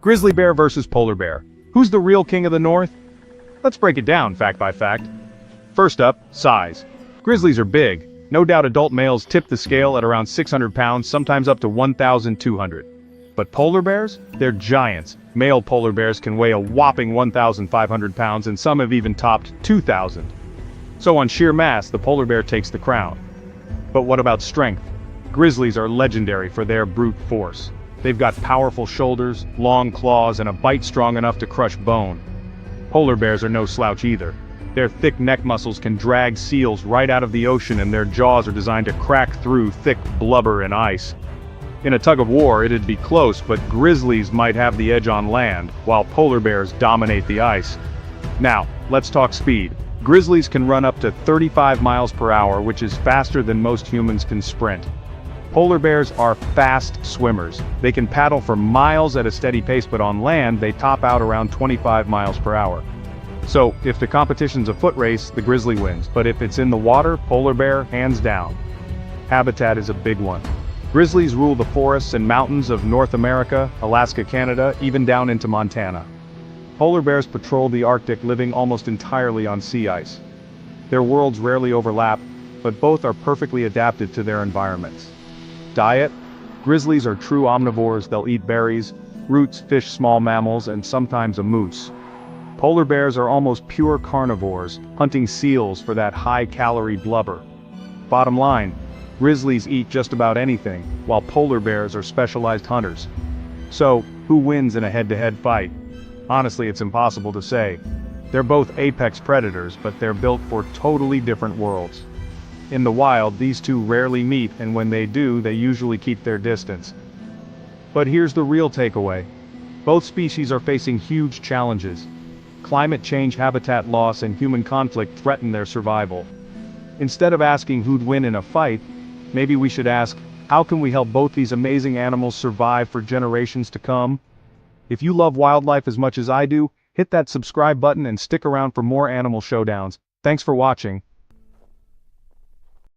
Grizzly bear versus polar bear. Who's the real king of the north? Let's break it down fact by fact. First up, size. Grizzlies are big. No doubt adult males tip the scale at around 600 pounds, sometimes up to 1,200. But polar bears? They're giants. Male polar bears can weigh a whopping 1,500 pounds and some have even topped 2,000. So on sheer mass, the polar bear takes the crown. But what about strength? Grizzlies are legendary for their brute force. They've got powerful shoulders, long claws, and a bite strong enough to crush bone. Polar bears are no slouch either. Their thick neck muscles can drag seals right out of the ocean and their jaws are designed to crack through thick blubber and ice. In a tug of war, it'd be close, but grizzlies might have the edge on land, while polar bears dominate the ice. Now, let's talk speed. Grizzlies can run up to 35 miles per hour, which is faster than most humans can sprint. Polar bears are fast swimmers. They can paddle for miles at a steady pace, but on land, they top out around 25 miles per hour. So, if the competition's a foot race, the grizzly wins, but if it's in the water, polar bear, hands down. Habitat is a big one. Grizzlies rule the forests and mountains of North America, Alaska, Canada, even down into Montana. Polar bears patrol the Arctic, living almost entirely on sea ice. Their worlds rarely overlap, but both are perfectly adapted to their environments. Diet? Grizzlies are true omnivores. They'll eat berries, roots, fish, small mammals, and sometimes a moose. Polar bears are almost pure carnivores, hunting seals for that high-calorie blubber. Bottom line, grizzlies eat just about anything, while polar bears are specialized hunters. So, who wins in a head-to-head fight? Honestly, it's impossible to say. They're both apex predators, but they're built for totally different worlds. In the wild, these two rarely meet, and when they do, they usually keep their distance. But here's the real takeaway. Both species are facing huge challenges. Climate change, habitat loss, and human conflict threaten their survival. Instead of asking who'd win in a fight, maybe we should ask, how can we help both these amazing animals survive for generations to come? If you love wildlife as much as I do, hit that subscribe button and stick around for more animal showdowns. Thanks for watching.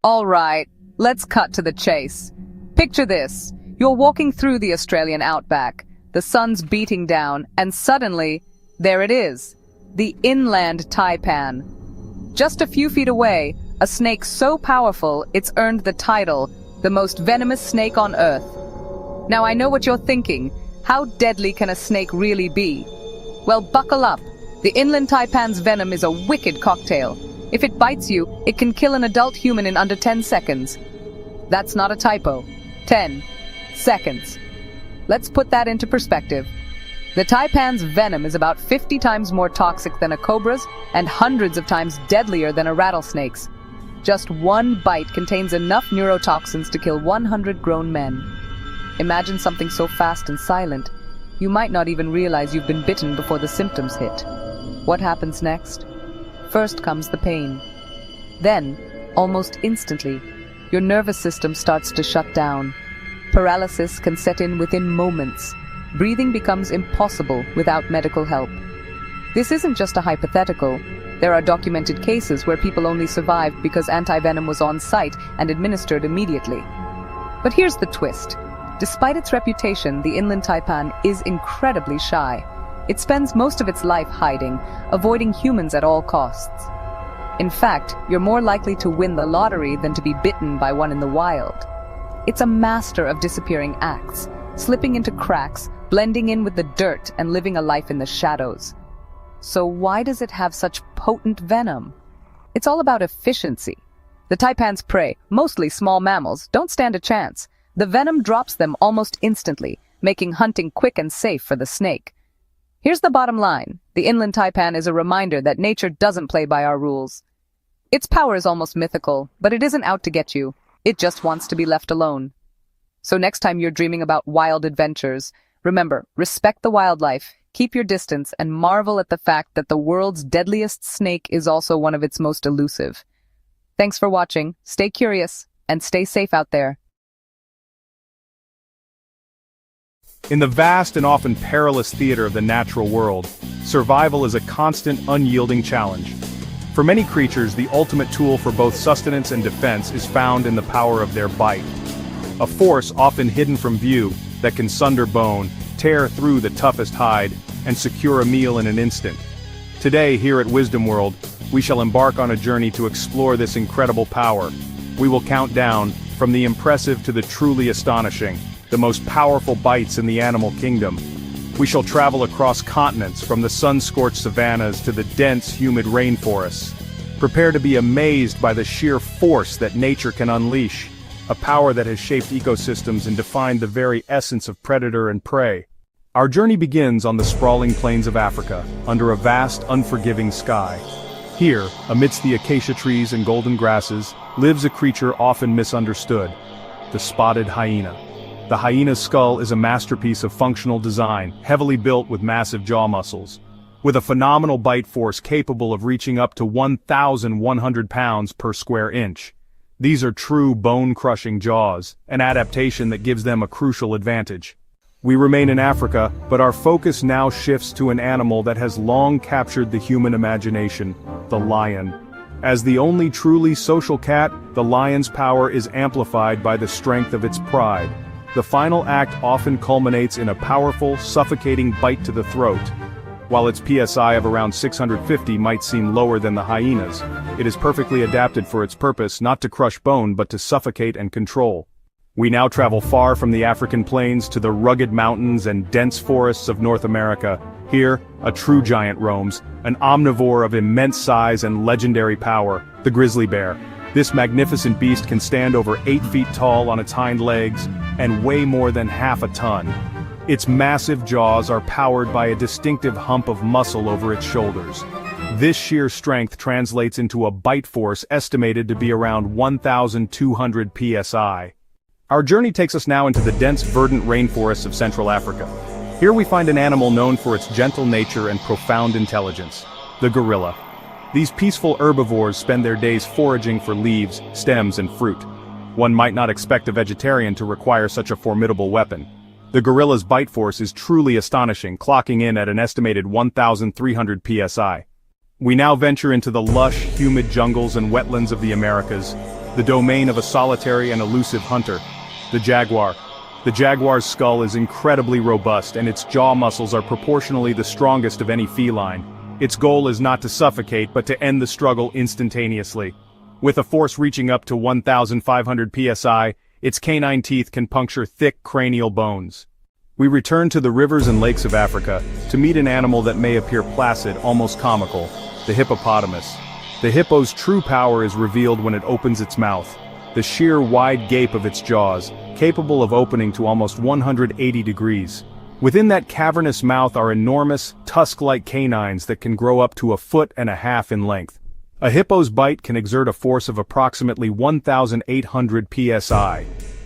All right, let's cut to the chase. Picture this. You're walking through the Australian outback. The sun's beating down, and suddenly, there it is. The inland taipan. Just a few feet away, a snake so powerful it's earned the title, the most venomous snake on Earth. Now I know what you're thinking. How deadly can a snake really be? Well, buckle up. The inland taipan's venom is a wicked cocktail. If it bites you, it can kill an adult human in under 10 seconds. That's not a typo. 10 seconds. Let's put that into perspective. The taipan's venom is about 50 times more toxic than a cobra's and hundreds of times deadlier than a rattlesnake's. Just one bite contains enough neurotoxins to kill 100 grown men. Imagine something so fast and silent, you might not even realize you've been bitten before the symptoms hit. What happens next? First comes the pain. Then, almost instantly, your nervous system starts to shut down. Paralysis can set in within moments. Breathing becomes impossible without medical help. This isn't just a hypothetical. There are documented cases where people only survived because antivenom was on site and administered immediately. But here's the twist. Despite its reputation, the inland taipan is incredibly shy. It spends most of its life hiding, avoiding humans at all costs. In fact, you're more likely to win the lottery than to be bitten by one in the wild. It's a master of disappearing acts, slipping into cracks, blending in with the dirt, and living a life in the shadows. So why does it have such potent venom? It's all about efficiency. The taipan's prey, mostly small mammals, don't stand a chance. The venom drops them almost instantly, making hunting quick and safe for the snake. Here's the bottom line. The inland taipan is a reminder that nature doesn't play by our rules. Its power is almost mythical, but it isn't out to get you. It just wants to be left alone. So next time you're dreaming about wild adventures, remember, respect the wildlife, keep your distance, and marvel at the fact that the world's deadliest snake is also one of its most elusive. Thanks for watching, stay curious, and stay safe out there. In the vast and often perilous theater of the natural world, survival is a constant, unyielding challenge. For many creatures, the ultimate tool for both sustenance and defense is found in the power of their bite. A force often hidden from view that can sunder bone, tear through the toughest hide, and secure a meal in an instant. Today, here at Wisdom World, we shall embark on a journey to explore this incredible power. We will count down, from the impressive to the truly astonishing, the most powerful bites in the animal kingdom. We shall travel across continents, from the sun-scorched savannas to the dense, humid rainforests. Prepare to be amazed by the sheer force that nature can unleash, a power that has shaped ecosystems and defined the very essence of predator and prey. Our journey begins on the sprawling plains of Africa, under a vast, unforgiving sky. Here, amidst the acacia trees and golden grasses, lives a creature often misunderstood: the spotted hyena. The hyena's skull is a masterpiece of functional design, heavily built with massive jaw muscles. With a phenomenal bite force capable of reaching up to 1,100 pounds per square inch. These are true bone-crushing jaws, an adaptation that gives them a crucial advantage. We remain in Africa, but our focus now shifts to an animal that has long captured the human imagination: the lion. As the only truly social cat, the lion's power is amplified by the strength of its pride. The final act often culminates in a powerful, suffocating bite to the throat. While its PSI of around 650 might seem lower than the hyena's, it is perfectly adapted for its purpose, not to crush bone but to suffocate and control. We now travel far from the African plains to the rugged mountains and dense forests of North America. Here, a true giant roams, an omnivore of immense size and legendary power, the grizzly bear. This magnificent beast can stand over 8 feet tall on its hind legs and weigh more than half a ton. Its massive jaws are powered by a distinctive hump of muscle over its shoulders. This sheer strength translates into a bite force estimated to be around 1,200 psi. Our journey takes us now into the dense, verdant rainforests of Central Africa. Here we find an animal known for its gentle nature and profound intelligence: the gorilla. These peaceful herbivores spend their days foraging for leaves, stems, and fruit. One might not expect a vegetarian to require such a formidable weapon. The gorilla's bite force is truly astonishing, clocking in at an estimated 1,300 psi. We now venture into the lush, humid jungles and wetlands of the Americas, the domain of a solitary and elusive hunter: the jaguar. The jaguar's skull is incredibly robust, and its jaw muscles are proportionally the strongest of any feline. Its goal is not to suffocate but to end the struggle instantaneously. With a force reaching up to 1,500 psi, its canine teeth can puncture thick cranial bones. We return to the rivers and lakes of Africa, to meet an animal that may appear placid, almost comical: the hippopotamus. The hippo's true power is revealed when it opens its mouth. The sheer wide gape of its jaws, capable of opening to almost 180 degrees. Within that cavernous mouth are enormous, tusk-like canines that can grow up to 1.5 feet in length. A hippo's bite can exert a force of approximately 1,800 psi.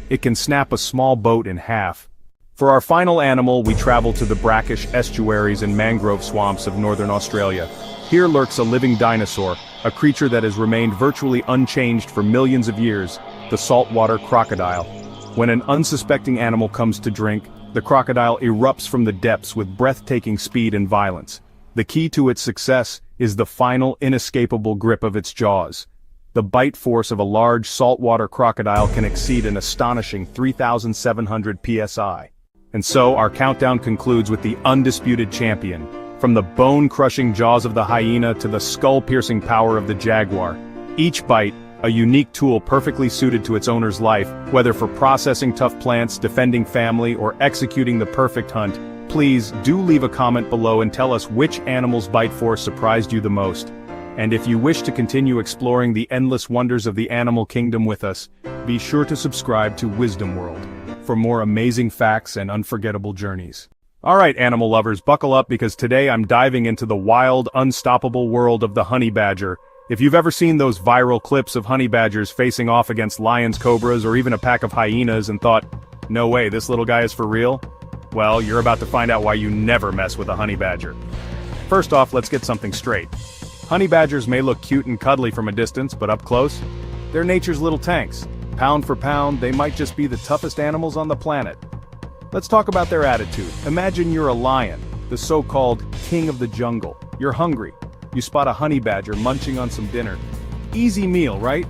It can snap a small boat in half. For our final animal, we travel to the brackish estuaries and mangrove swamps of northern Australia. Here lurks a living dinosaur, a creature that has remained virtually unchanged for millions of years: the saltwater crocodile. When an unsuspecting animal comes to drink, the crocodile erupts from the depths with breathtaking speed and violence. The key to its success is the final, inescapable grip of its jaws. The bite force of a large saltwater crocodile can exceed an astonishing 3,700 psi. And so, our countdown concludes with the undisputed champion. From the bone-crushing jaws of the hyena to the skull-piercing power of the jaguar. Each bite, a unique tool perfectly suited to its owner's life, whether for processing tough plants, defending family, or executing the perfect hunt. Please do leave a comment below and tell us which animal's bite force surprised you the most. And if you wish to continue exploring the endless wonders of the animal kingdom with us, be sure to subscribe to Wisdom World for more amazing facts and unforgettable journeys. Alright, animal lovers, buckle up, because today I'm diving into the wild, unstoppable world of the honey badger. If you've ever seen those viral clips of honey badgers facing off against lions, cobras, or even a pack of hyenas and thought, "No way, this little guy is for real?" Well, you're about to find out why you never mess with a honey badger. First off, let's get something straight. Honey badgers may look cute and cuddly from a distance, but up close, they're nature's little tanks. Pound for pound, they might just be the toughest animals on the planet. Let's talk about their attitude. Imagine you're a lion, the so-called king of the jungle. You're hungry. You spot a honey badger munching on some dinner. Easy meal, right?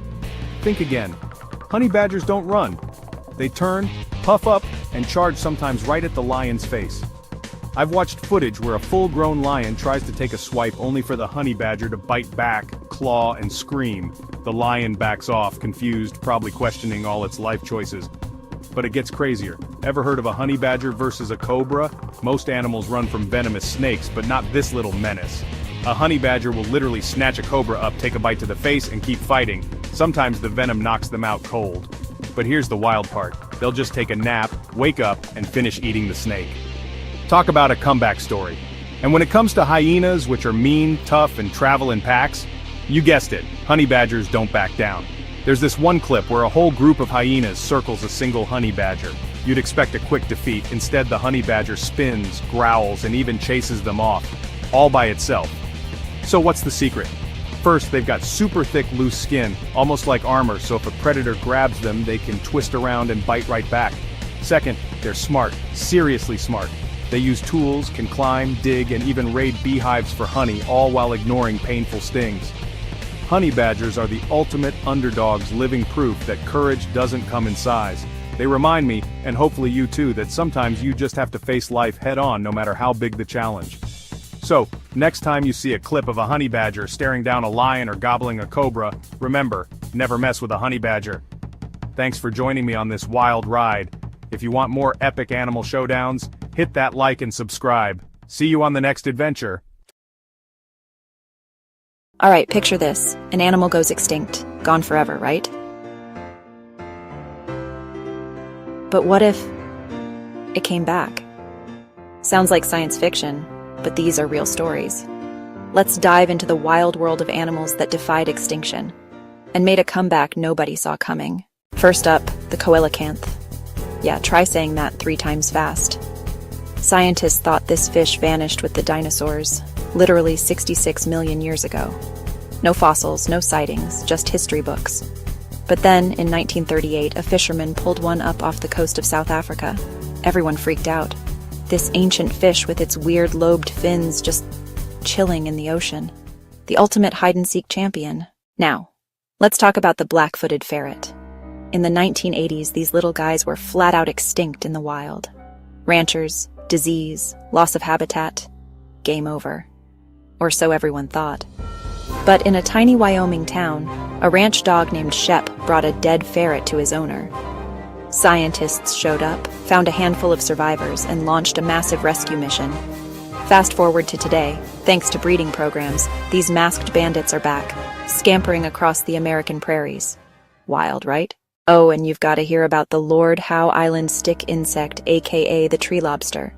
Think again. Honey badgers don't run. They turn, puff up, and charge, sometimes right at the lion's face. I've watched footage where a full-grown lion tries to take a swipe only for the honey badger to bite back, claw, and scream. The lion backs off, confused, probably questioning all its life choices. But it gets crazier. Ever heard of a honey badger versus a cobra? Most animals run from venomous snakes, but not this little menace. A honey badger will literally snatch a cobra up, take a bite to the face, and keep fighting. Sometimes the venom knocks them out cold. But here's the wild part. They'll just take a nap, wake up, and finish eating the snake. Talk about a comeback story. And when it comes to hyenas, which are mean, tough, and travel in packs, you guessed it, honey badgers don't back down. There's this one clip where a whole group of hyenas circles a single honey badger. You'd expect a quick defeat. Instead, the honey badger spins, growls, and even chases them off, all by itself. So what's the secret? First, they've got super thick, loose skin, almost like armor, so if a predator grabs them, they can twist around and bite right back. Second, they're smart, seriously smart. They use tools, can climb, dig, and even raid beehives for honey, all while ignoring painful stings. Honey badgers are the ultimate underdogs, living proof that courage doesn't come in size. They remind me, and hopefully you too, that sometimes you just have to face life head-on no matter how big the challenge. So, next time you see a clip of a honey badger staring down a lion or gobbling a cobra, remember, never mess with a honey badger. Thanks for joining me on this wild ride. If you want more epic animal showdowns, hit that like and subscribe. See you on the next adventure. Alright, picture this. An animal goes extinct. Gone forever, right? But what if it came back? Sounds like science fiction, but these are real stories. Let's dive into the wild world of animals that defied extinction and made a comeback nobody saw coming. First up, the coelacanth. Yeah, try saying that 3 times fast. Scientists thought this fish vanished with the dinosaurs, literally 66 million years ago. No fossils, no sightings, just history books. But then, in 1938, a fisherman pulled one up off the coast of South Africa. Everyone freaked out. This ancient fish with its weird lobed fins just chilling in the ocean. The ultimate hide-and-seek champion. Now, let's talk about the black-footed ferret. In the 1980s, these little guys were flat-out extinct in the wild. Ranchers, disease, loss of habitat, game over. Or so everyone thought. But in a tiny Wyoming town, a ranch dog named Shep brought a dead ferret to his owner. Scientists showed up, found a handful of survivors, and launched a massive rescue mission. Fast forward to today, thanks to breeding programs, these masked bandits are back, scampering across the American prairies. Wild, right? Oh, and you've got to hear about the Lord Howe Island stick insect, aka the tree lobster.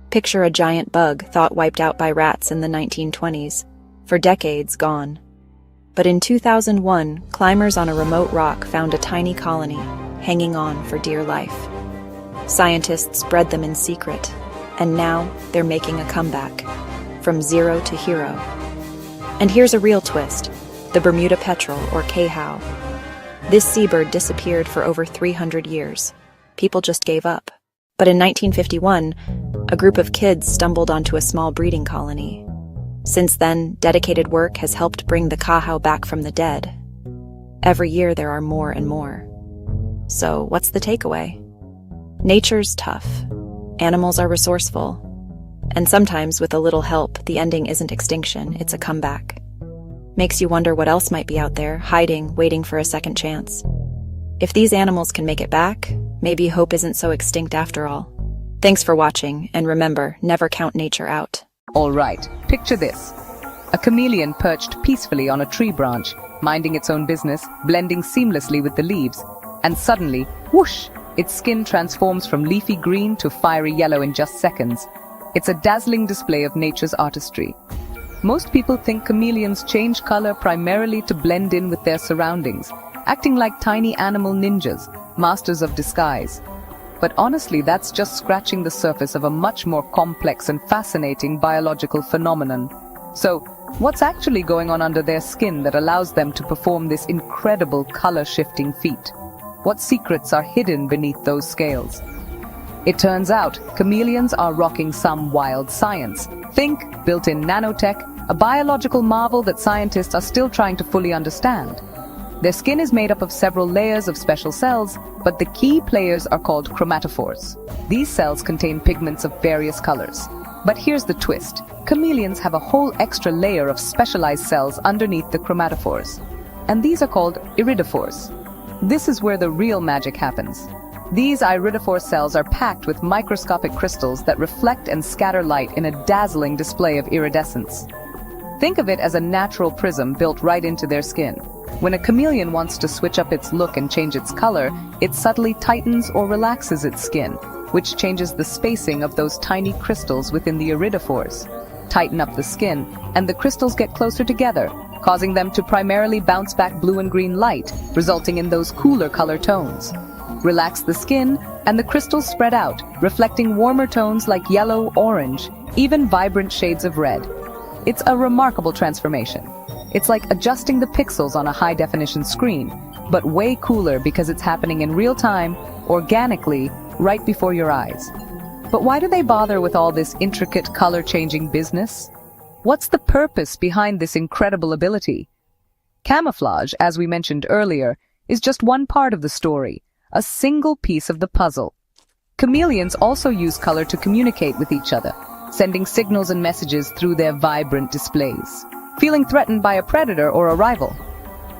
Picture a giant bug thought wiped out by rats in the 1920s. For decades gone. But in 2001, climbers on a remote rock found a tiny colony, hanging on for dear life. Scientists bred them in secret, and now they're making a comeback, from zero to hero. And here's a real twist, the Bermuda petrel, or K-Howe. This seabird disappeared for over 300 years. People just gave up. But in 1951, a group of kids stumbled onto a small breeding colony. Since then, dedicated work has helped bring the K-Howe back from the dead. Every year there are more and more. So, what's the takeaway? Nature's tough. Animals are resourceful. And sometimes, with a little help, the ending isn't extinction, it's a comeback. Makes you wonder what else might be out there, hiding, waiting for a second chance. If these animals can make it back, maybe hope isn't so extinct after all. Thanks for watching, and remember, never count nature out. All right, picture this. A chameleon perched peacefully on a tree branch, minding its own business, blending seamlessly with the leaves. And suddenly, whoosh, its skin transforms from leafy green to fiery yellow in just seconds. It's a dazzling display of nature's artistry. Most people think chameleons change color primarily to blend in with their surroundings, acting like tiny animal ninjas, masters of disguise. But honestly, that's just scratching the surface of a much more complex and fascinating biological phenomenon. So, what's actually going on under their skin that allows them to perform this incredible color-shifting feat? What secrets are hidden beneath those scales? It turns out, chameleons are rocking some wild science. Think built-in nanotech, a biological marvel that scientists are still trying to fully understand. Their skin is made up of several layers of special cells, but the key players are called chromatophores. These cells contain pigments of various colors. But here's the twist. Chameleons have a whole extra layer of specialized cells underneath the chromatophores. And these are called iridophores. This is where the real magic happens. These iridophore cells are packed with microscopic crystals that reflect and scatter light in a dazzling display of iridescence. Think of it as a natural prism built right into their skin. When a chameleon wants to switch up its look and change its color, it subtly tightens or relaxes its skin, which changes the spacing of those tiny crystals within the iridophores. Tighten up the skin, and the crystals get closer together, causing them to primarily bounce back blue and green light, resulting in those cooler color tones. Relax the skin, and the crystals spread out, reflecting warmer tones like yellow, orange, even vibrant shades of red. It's a remarkable transformation. It's like adjusting the pixels on a high-definition screen, but way cooler because it's happening in real time, organically, right before your eyes. But why do they bother with all this intricate color-changing business? What's the purpose behind this incredible ability? Camouflage, as we mentioned earlier, is just one part of the story, a single piece of the puzzle. Chameleons also use color to communicate with each other, sending signals and messages through their vibrant displays. Feeling threatened by a predator or a rival?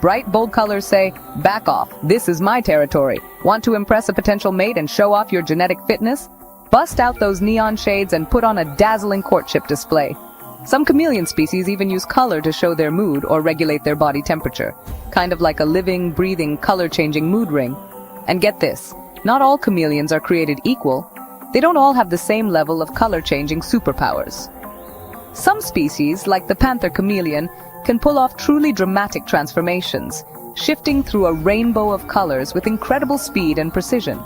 Bright, bold colors say, "Back off, this is my territory." Want to impress a potential mate and show off your genetic fitness? Bust out those neon shades and put on a dazzling courtship display. Some chameleon species even use color to show their mood or regulate their body temperature, kind of like a living, breathing, color-changing mood ring. And get this, not all chameleons are created equal. They don't all have the same level of color-changing superpowers. Some species, like the panther chameleon, can pull off truly dramatic transformations, shifting through a rainbow of colors with incredible speed and precision.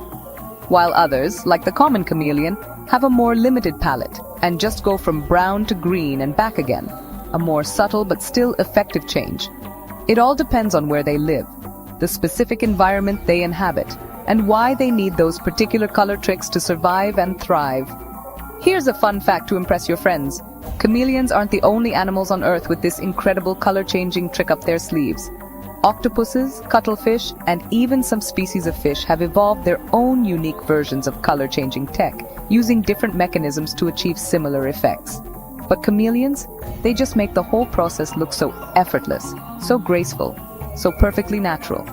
While others, like the common chameleon, have a more limited palette and just go from brown to green and back again, a more subtle but still effective change. It all depends on where they live, the specific environment they inhabit, and why they need those particular color tricks to survive and thrive. Here's a fun fact to impress your friends. Chameleons aren't the only animals on Earth with this incredible color-changing trick up their sleeves. Octopuses, cuttlefish, and even some species of fish have evolved their own unique versions of color-changing tech, using different mechanisms to achieve similar effects. But chameleons, they just make the whole process look so effortless, so graceful, so perfectly natural.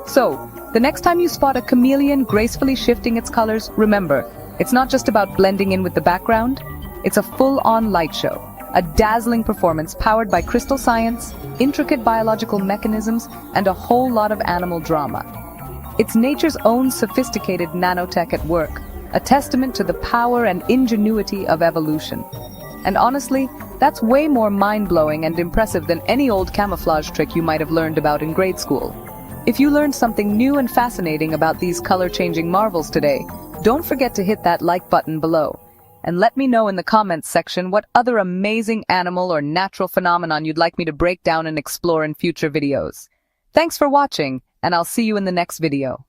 So, the next time you spot a chameleon gracefully shifting its colors, remember, it's not just about blending in with the background. It's a full-on light show, a dazzling performance powered by crystal science, intricate biological mechanisms, and a whole lot of animal drama. It's nature's own sophisticated nanotech at work, a testament to the power and ingenuity of evolution. And honestly, that's way more mind-blowing and impressive than any old camouflage trick you might have learned about in grade school. If you learned something new and fascinating about these color-changing marvels today, don't forget to hit that like button below. And let me know in the comments section what other amazing animal or natural phenomenon you'd like me to break down and explore in future videos. Thanks for watching, and I'll see you in the next video.